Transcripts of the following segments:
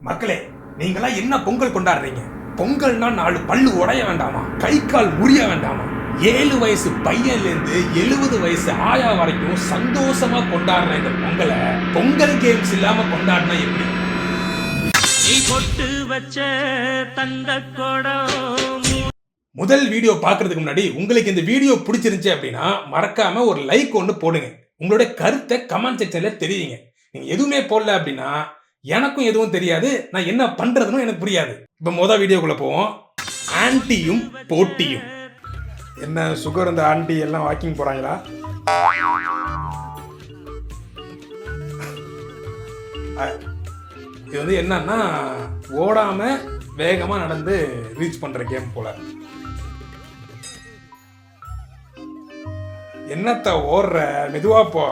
மக்களே, நீங்களாம் என்ன பொங்கல் கொண்டாடுறீங்க? பொங்கல்னா 4 பல்லு உடைய வேண்டாமா? கை கால் முறிய வேண்டாமா? 7 வயசு பையன்ல இருந்து 70 வயசு ஆயா வரைக்கும் சந்தோஷமா கொண்டாடுற இந்த பொங்கலை பொங்கல் கேம்ஸ் இல்லாம கொண்டாடினா எப்படி? நீ கொட்டு வச்ச தங்க குடம். முதல் வீடியோ பார்க்கறதுக்கு முன்னாடி உங்களுக்கு இந்த வீடியோ பிடிச்சிருந்துச்சு அப்படின்னா மறக்காம ஒரு லைக் ஒன்று போடுங்க. உங்களுடைய கருத்தை கமெண்ட் செக்ஷன்ல தெரியுங்க. நீங்க எதுவுமே போடல அப்படின்னா எனக்கும் எதுவும் தெரியாது, நான் என்ன பண்றதுன்னு எனக்கு புரியாது. இப்ப முதல் வீடியோக்குள்ள போவோம். ஆன்ட்டியும் போட்டியும். என்ன சுகர் இந்த ஆன்ட்டி எல்லாம் வாக்கிங் போறாங்களா? இது வந்து என்னன்னா ஓடாம வேகமா நடந்து ரீச் பண்ற கேம் போல. என்னத்த ஓடுற, மெதுவா போ.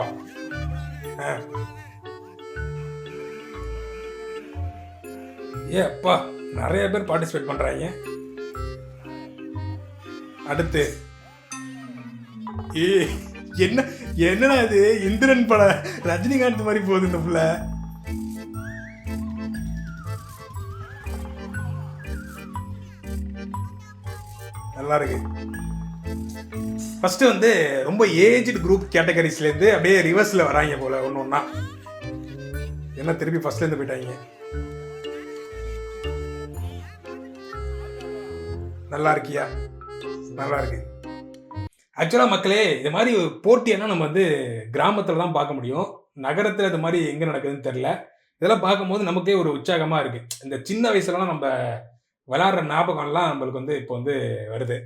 அப்பா நிறைய பேர் பார்ட்டிசிபேட் பண்றாங்க. அடுத்து என்னடா இது இந்திரன் பட ரஜினிகாந்த் மாதிரி போகுது இந்த புள்ள. நல்லா இருக்கு. ஃபர்ஸ்ட் வந்து ரொம்ப ஏஜ்டு குரூப் கேட்டகரிஸ்ல இருந்து அப்படியே ரிவர்ஸ்ல வராங்க போல ஒன்னு ஒன்னா. என்ன திருப்பி ஃபர்ஸ்ட்ல இருந்து போயிட்டாங்க. நல்லா இருக்கியா? நல்லா இருக்கு. ஆக்சுவலா மக்களே, இது மாதிரி போட்டியெல்லாம் நம்ம வந்து கிராமத்துல தான் பார்க்க முடியும். நகரத்துல இது மாதிரி எங்க நடக்குதுன்னு தெரியல. இதெல்லாம் பார்க்கும்போது நமக்கே ஒரு உற்சாகமா இருக்கு. இந்த சின்ன வயசுலலாம் நம்ம விளையாடுற ஞாபகம்லாம் நம்மளுக்கு வந்து இப்போ வந்து வருது.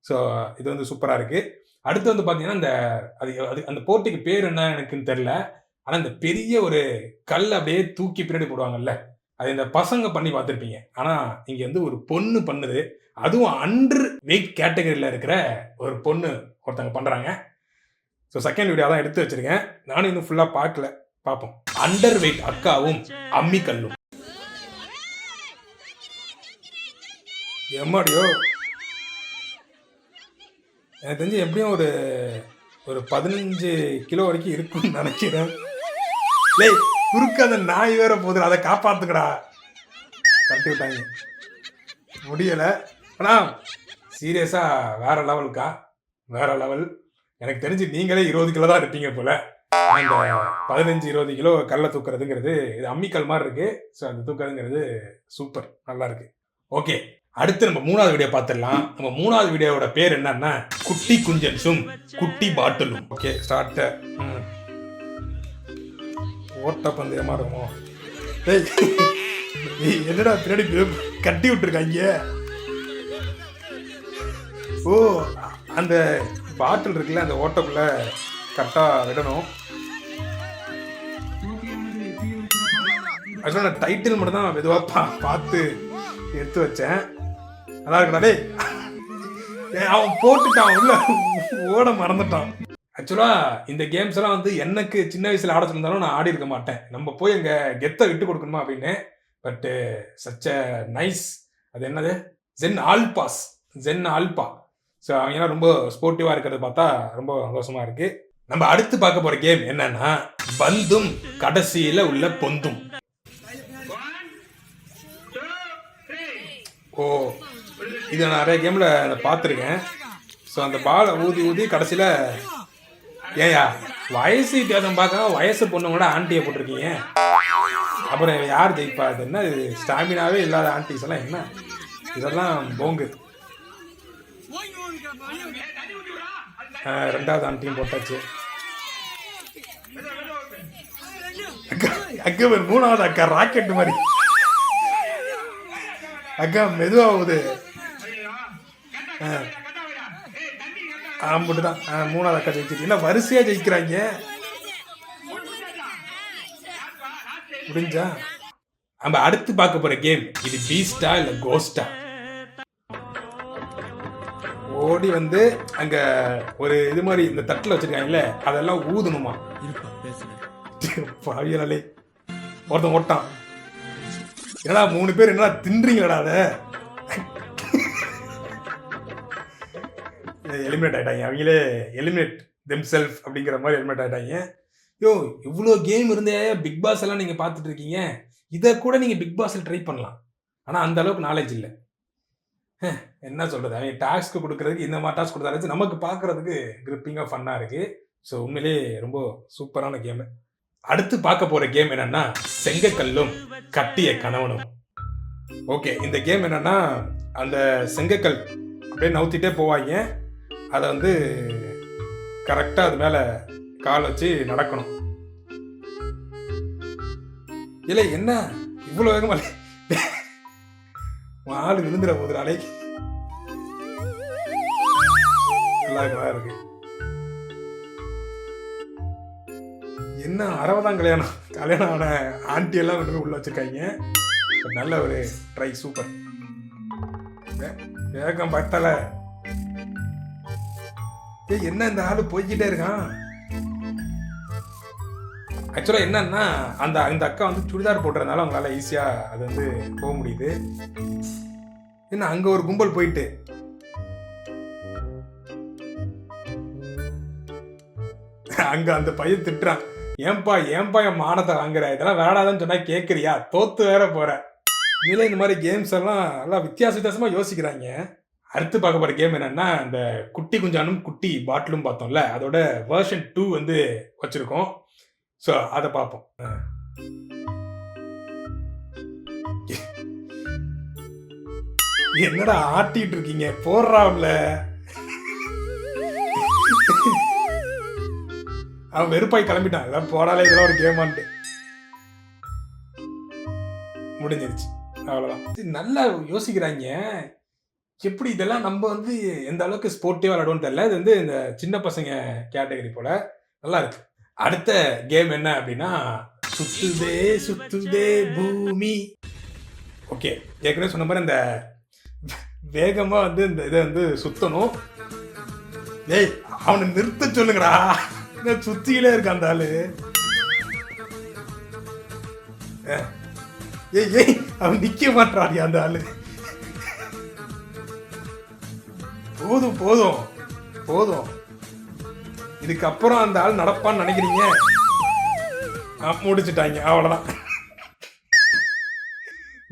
ஸோ இது வந்து சூப்பராக இருக்கு. அடுத்து வந்து பார்த்தீங்கன்னா இந்த அந்த போட்டிக்கு பேர் என்ன எனக்குன்னு தெரில. ஆனால் இந்த பெரிய ஒரு கல் அப்படியே தூக்கி பின்னாடி போடுவாங்கல்ல, அது இந்த பசங்க பண்ணி பார்த்துருப்பீங்க. ஆனால் இங்கே வந்து ஒரு பொண்ணு பண்ணுது. அதுவும் அண்டர் வெயிட் கேட்டகரியில் இருக்கிற ஒரு பொண்ணு ஒருத்தங்க பண்ணுறாங்க. ஸோ செகண்ட் வீடியோ தான் எடுத்து வச்சிருக்கேன். நானும் இன்னும் ஃபுல்லாக பார்க்கல, பார்ப்போம். அண்டர் வெயிட் அக்காவும் அம்மி கல்லும். எம்மாடியோ, எனக்கு தெரிஞ்சு எப்படியும் ஒரு 15 கிலோ வரைக்கும் இருக்குன்னு நினைக்கிறேன். லேய், குறுக்க அந்த நாய் வேற போகுது, அதை காப்பாத்துக்கடா. தட்டி விட்டாங்க, முடியலை. ஆனால் சீரியஸாக வேற லெவலுக்கா, வேற லெவல். எனக்கு தெரிஞ்சு நீங்களே 20 கிலோ தான் இருப்பீங்க போல. இந்த 15-20 கிலோ கல்லை தூக்குறதுங்கிறது இது அம்மிக்கல் மாதிரி இருக்கு. ஸோ அந்த தூக்குறதுங்கிறது சூப்பர், நல்லா இருக்கு. ஓகே, அடுத்து நம்ம 3வது வீடியோ பார்த்துடலாம். நம்ம 3வது வீடியோவோட பேர் என்னன்னா குட்டி குஞ்சன்ஸும் குட்டி பாட்டிலும். Okay, start. ஓட்ட பந்தயமா இருக்குமோ? என்னடா பின்னாடி கட்டி விட்டுருக்காங்க. ஓ, அந்த பாட்டில் இருக்குல்ல, அந்த ஓட்டக்குள்ள கரெக்டா விடணும். ஆக்சுவலாக நான் டைட்டில் மட்டும் தான் மெதுவாக பார்த்து எடுத்து வச்சேன். நல்லா இருக்கடா. அவன் போட்டுட்டான், உள்ள ஓட மறந்துட்டான். ஆக்சுவலா இந்த கேம்ஸ் எல்லாம் வந்து எனக்கு சின்ன வயசுல ஆட சொல்லிருந்தாலும் நான் ஆடி இருக்க மாட்டேன். நம்ம போய் எங்க கெத்தை விட்டு கொடுக்கணுமா அப்படின்னு. But such a nice. அது என்னது, ஜென் ஆல்பா. ஸோ அவங்கெல்லாம் ரொம்ப ஸ்போர்ட்டிவா இருக்கிறத பார்த்தா ரொம்ப சந்தோஷமா இருக்கு. நம்ம அடுத்து பார்க்க போற கேம் என்னன்னா பந்தும் கடைசியில உள்ள பொந்தும். ஓ, இது நான் நிறைய கேமில் அதை பார்த்துருக்கேன். ஸோ அந்த பாலை ஊதி கடைசியில், ஏயா வயசு வித்தியாசம் பார்க்க வயசு பொண்ணுங்களோட ஆண்டியை போட்டிருக்கீங்க. அப்புறம் யார் ஜெயிப்பா? அது என்ன, இது ஸ்டாமினாவே இல்லாத ஆண்டிஸ் எல்லாம் என்ன, இதெல்லாம் போங்கு. 2வது ஆண்டியும் போட்டாச்சு. அக்கா 3வது அக்கா ராக்கெட் மாதிரி. அக்கா மெதுவாகுது. மட்டும்தான் 3வது அக்கா ஜெயிச்சிருக்கு. என்ன வரிசையா ஜெயிக்கிறாங்க. முடிஞ்சா நம்ம அடுத்து பார்க்க போற கேம் இது பீஸ்டா இல்ல கோஸ்டா. ஓடி வந்து அங்க ஒரு இது மாதிரி இந்த தட்டுல வச்சிருக்காங்கல்ல, அதெல்லாம் ஊதணுமா. பாவியலே ஒருத்தன் ஓட்டான். என்னடா 3 பேர் என்னடா தின்றீங்களடா? அதை எலிமினேட் ஆயிட்டாங்க. அவங்களே எலிமினேட் தெம்செல்ஃப் அப்படிங்கிற மாதிரி எலிமினேட் ஆயிட்டாங்க. யோ, இவ்வளோ கேம் இருந்தே பிக் பாஸ் எல்லாம் நீங்க பார்த்துட்டு இருக்கீங்க, இதை கூட நீங்கள் பிக் பாஸில் ட்ரை பண்ணலாம். ஆனால் அந்த அளவுக்கு நாலேஜ் இல்லை. என்ன சொல்கிறது, அவங்க டாஸ்க்கு கொடுக்குறதுக்கு இந்த மாதிரி டாஸ்க் கொடுத்தாலும் நமக்கு பார்க்குறதுக்கு கிரிப்பிங்காக ஃபன்னாக இருக்குது. ஸோ உண்மையிலேயே ரொம்ப சூப்பரான கேமு. அடுத்து பார்க்க போகிற கேம் என்னென்னா செங்கக்கல்லும் கட்டிய கணவனும். ஓகே, இந்த கேம் என்னென்னா அந்த செங்கக்கல் அப்படியே நவுத்திட்டே போவாங்க. அதை வந்து கரெக்டாக அது மேலே கால் வச்சு நடக்கணும். இல்லை என்ன இவ்வளோ வேகமாக ஆள் விழுந்துட போகுது நாளைக்கு. நல்லா இருக்கு. என்ன 60ஆம் கல்யாணம் ஆன ஆண்டி எல்லாம் கொண்டு போய் உள்ள வச்சிருக்காங்க. நல்ல ஒரு ட்ரை, சூப்பர். வேகம் பத்தல. என்ன இந்த ஆளு போய்கிட்டே இருக்கான். ஆக்சுவலா என்னன்னா அந்த அக்கா வந்து சுடிதார் போட்டுறதுனால அவங்களால ஈஸியா அது வந்து போக முடியுது. என்ன அங்க ஒரு கும்பல் போயிட்டு அங்க அந்த பையன் திட்டுறான், ஏன்பா என் மானத்தை வாங்குற, இதெல்லாம் வேடாதான்னு சொன்னா கேட்குறியா, தோத்து வேற போற. இதுல இந்த மாதிரி கேம்ஸ் எல்லாம் நல்லா வித்தியாசமா யோசிக்கிறாங்க. அடுத்து பார்க்க போற கேம் என்னன்னா இந்த குட்டி குஞ்சானும் குட்டி பாட்டிலும் பார்த்தோம்ல, அதோட வெர்ஷன் 2 வந்து வச்சிருக்கோம். ஸோ அதை பார்ப்போம். என்னடா ஆட்டிட்டு இருக்கீங்க, போடுறாப்ல. அவன் வெறுப்பாய் கிளம்பிட்டான், இதெல்லாம் போடாலே இதெல்லாம் ஒரு கேமான்ட்டு முடிஞ்சிருச்சு, அவ்வளோதான். நல்லா யோசிக்கிறாங்க எப்படி இதெல்லாம் நம்ம வந்து எந்த அளவுக்கு ஸ்போர்ட்டிவா விளையாடுவோம்னு தெரியல. இது வந்து இந்த சின்ன பசங்க கேட்டகரி போல நல்லா இருக்கு. அடுத்த கேம் என்ன அப்படின்னா சுத்துதே சுத்துதே பூமி. ஓகே, ஏற்கனவே சொன்ன மாதிரி இந்த வேகமா வந்து இந்த இதை வந்து சுத்தணும். ஏய் அவனை நிறுத்த சொல்லுங்கடா, சுத்தியிலே இருக்க அந்த ஆளு. ஏய் ஏய் அவன் நிக்க மாட்டாடி அந்த ஆளு. போதும் போதும் போதும், இதுக்கப்புறம் அந்த ஆள் நடப்பான்னு நினைக்கிறீங்க, முடிச்சுட்டாங்க, அவ்வளவுதான்.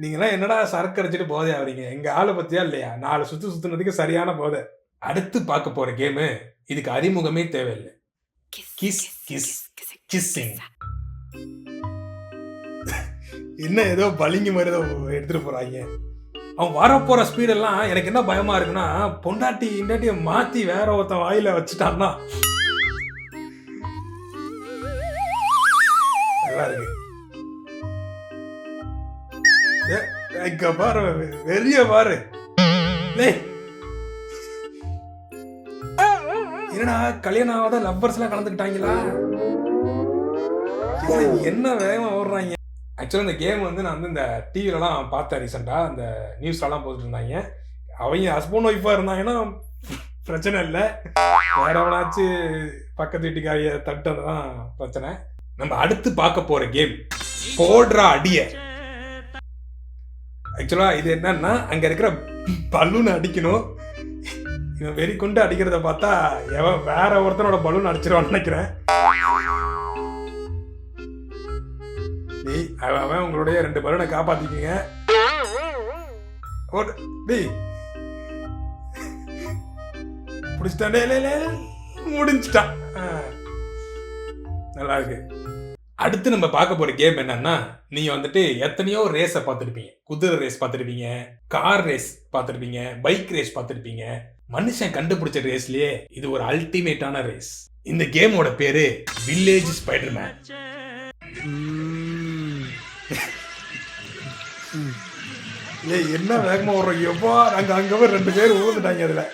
நீங்களாம் என்னடா சரக்கு அடிச்சுட்டு போதே ஆவறீங்க, எங்க ஆளை பத்தியா இல்லையா, 4 சுத்துனதுக்கு சரியான போதை. அடுத்து பார்க்க போற கேமு இதுக்கு அறிமுகமே தேவையில்லை, கிஸ் கிஸ் கிஸ்ஸிங். என்ன ஏதோ பளிங்கு மாதிரி ஏதோ எடுத்துட்டு போறாங்க. அவன் வரப்போற ஸ்பீடெல்லாம் எனக்கு என்ன பயமா இருக்குன்னா, பொண்டாட்டி இண்டாட்டிய மாத்தி வேற ஒருத்தன் வாயில வச்சுட்டான்னா நல்லா இருக்கு. பாரு வெளிய பாரு, என்னடா கல்யாணம் ஆகாத லவ்வர்ஸ் எல்லாம் கலந்துக்கிட்டாங்களா, என்ன வேகமா ஓடுறாங்க. ஆக்சுவலாக இந்த கேம் வந்து நான் வந்து இந்த டிவிலலாம் பார்த்தேன் ரீசெண்டாக, அந்த நியூஸ்லலாம் போட்டுட்டு இருந்தாங்க. அவங்க ஹஸ்பண்ட் ஒய்ஃபாக இருந்தாங்கன்னா பிரச்சனை இல்லை, வேற எவனாச்சு பக்கத்து வீட்டுக்காரிய தட்டு தான் பிரச்சனை. நம்ம அடுத்து பார்க்க போகிற கேம் போடுற அடிய. ஆக்சுவலாக இது என்னன்னா அங்கே இருக்கிற பலூன் அடிக்கணும். இவன் வெறி கொண்டு அடிக்கிறத பார்த்தா எவன் வேற ஒருத்தனோட பலூன் அடிச்சிருவான்னு நினைக்கிறேன். அவன் உங்களுடைய 2 பலூனை காப்பாத்திக்கீங்க. முடிஞ்சிட்டான், நல்லா இருக்கு. அடுத்து நம்ம பார்க்க போற கேம் என்னன்னா, நீங்க வந்துட்டு எத்தனையோ ரேஸை பார்த்துருப்பீங்க, குதிரை ரேஸ் பார்த்துருப்பீங்க, கார் ரேஸ் பார்த்துருப்பீங்க, பைக் ரேஸ் பார்த்துருப்பீங்க. மனுஷன் கண்டுபிடிச்ச ரேஸ்லயே இது ஒரு அல்டிமேட்டான ரேஸ். இந்த கேமோட பேரு வில்லேஜ் ஸ்பைடர்மேன். ஏய் என்ன வேகமா ஓடுறோம், எப்போ அங்க அங்க 2 பேர் ஊந்துட்டாங்க. அதுல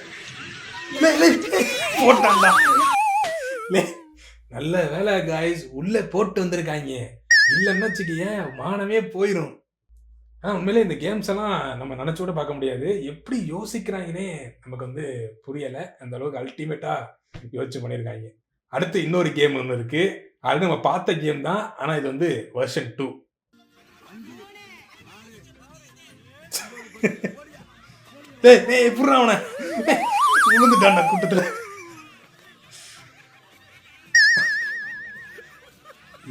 போட்டான்டா. நல்ல வேலை காய்ஸ், உள்ள போட்டு வந்திருக்காங்க, இல்லைன்னா வச்சுக்கிய மானமே போயிடும். உண்மையிலே இந்த கேம்ஸ் எல்லாம் நம்ம நினைச்சு கூட பார்க்க முடியாது, எப்படி யோசிக்கிறாங்கன்னே நமக்கு வந்து புரியலை, அந்த அளவுக்கு அல்டிமேட்டா யோசிச்சு பண்ணியிருக்காங்க. அடுத்து இன்னொரு கேம் ஒன்று இருக்கு, அது நம்ம பார்த்த கேம் தான், ஆனா இது வந்து வெர்ஷன் 2. புடுறா அவனை, விழுந்துட்டான்டா கூட்டத்துல.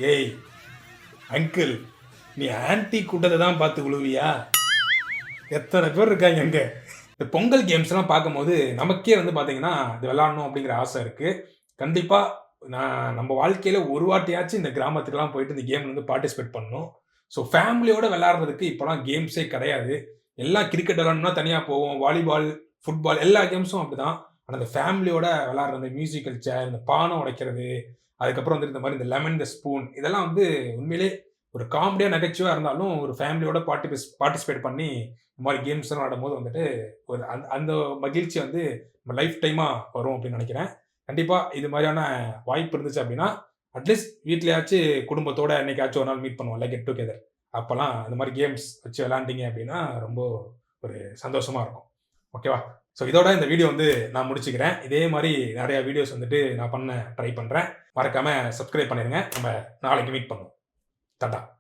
ஏய் அங்கிள், நீ ஆன்டி கூட்டத்தை தான் பார்த்து விழுவியா? எத்தனை பேர் இருக்காங்க அங்கே. இந்த பொங்கல் கேம்ஸ்லாம் பார்க்கும்போது நமக்கே வந்து பார்த்தீங்கன்னா இது விளாடணும் அப்படிங்கிற ஆசை இருக்குது. கண்டிப்பாக நம்ம வாழ்க்கையில் ஒரு வாட்டியாச்சும் இந்த கிராமத்துக்குலாம் போயிட்டு இந்த கேமில் வந்து பார்ட்டிசிபேட் பண்ணணும். ஸோ ஃபேமிலியோடு விளாட்றதுக்கு இப்போலாம் கேம்ஸே கிடையாது. எல்லாம் கிரிக்கெட் விளாடணும்னா தனியாக போவோம், வாலிபால், ஃபுட்பால் எல்லா கேம்ஸும் அப்படி தான். ஆனால் இந்த ஃபேமிலியோட விளாட்ற அந்த மியூசிக்கல் சேர், இந்த பானை உடைக்கிறது, அதுக்கப்புறம் வந்து இந்த மாதிரி இந்த லெமன், இந்த ஸ்பூன் இதெல்லாம் வந்து உண்மையிலே ஒரு காமெடியாக நகைச்சுவாக இருந்தாலும் ஒரு ஃபேமிலியோட பார்ட்டிசிபேட் பண்ணி இந்த மாதிரி கேம்ஸ் எல்லாம் விளையாடும்போது வந்துட்டு ஒரு அந்த மகிழ்ச்சி வந்து நம்ம லைஃப் டைமாக வரும் அப்படின்னு நினைக்கிறேன். கண்டிப்பாக இது மாதிரியான வாய்ப்பு இருந்துச்சு அப்படின்னா அட்லீஸ்ட் வீட்லயாச்சும் குடும்பத்தோட என்னைக்காச்சும் ஒரு நாள் மீட் பண்ணுவோம்ல, கெட் டுகெதர். அப்போலாம் இந்த மாதிரி கேம்ஸ் வச்சு விளாண்டிங்க அப்படின்னா ரொம்ப ஒரு சந்தோஷமாக இருக்கும். ஓகேவா? ஸோ இதோட இந்த வீடியோ வந்து நான் முடிச்சுக்கிறேன். இதே மாதிரி நிறையா வீடியோஸ் வந்துட்டு நான் ட்ரை பண்ணுறேன். மறக்காமல் சப்ஸ்கிரைப் பண்ணிடுங்க. நம்ம நாளைக்கு மீட் பண்ணுவோம். டாடா.